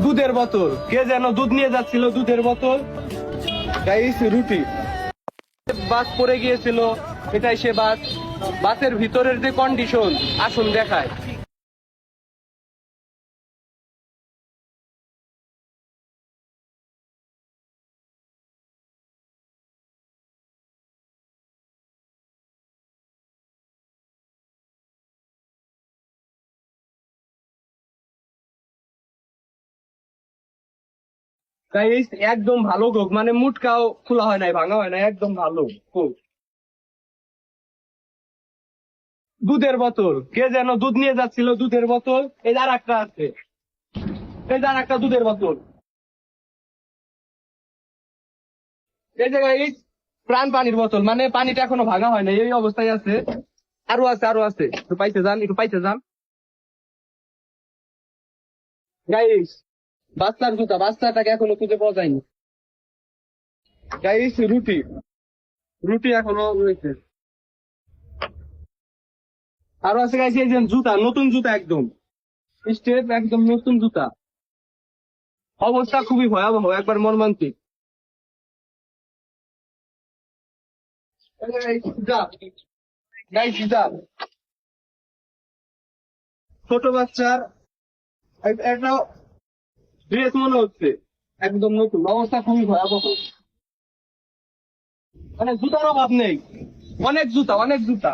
দুধের বোতল, কে যেন দুধ নিয়ে যাচ্ছিল, দুধের বোতল। গাইস রুটি। বাস পড়ে গিয়েছিল, এটাই সে বাস। বাসের ভিতরের যে কন্ডিশন আসুন দেখায়। গাইস একদম ভালো কোক, মানে মুটকাও খোলা হয় নাই, ভাঙা হয় নাই, একদম ভালো কোক। দুধের বোতল, কে যেন দুধ নিয়ে যাচ্ছিল, দুধের বোতল। এই যে আর একটা আছে, এই যে আর একটা দুধের বোতল। এই যে গাইস প্রাণ পানির বোতল, মানে পানিটা এখনো ভাঙা হয় না, এই অবস্থায় আছে। আরো আছে, আরো আছে, একটু পাইতে যান, একটু পাইতে যান। গাইস বাচ্চার জুতা, বাচ্চাটাকে এখনো খুঁজে পাওয়া যায়নি। গাইস রুটি, রুটি এখনো রয়েছে। আরো আছে গাইস, এই যে জুতা, নতুন জুতা একদম, স্টেপ একদম নতুন জুতা। অবস্থা খুবই ভয়াবহ, একবার মর্মান্তিক। গাইস জুতা, ছোট বাচ্চার একটা ড্রেস মনে হচ্ছে, একদম নতুন। অবস্থা খুবই ভয়াবহ, মানে জুতার অভাব নেই, অনেক জুতা, অনেক জুতা।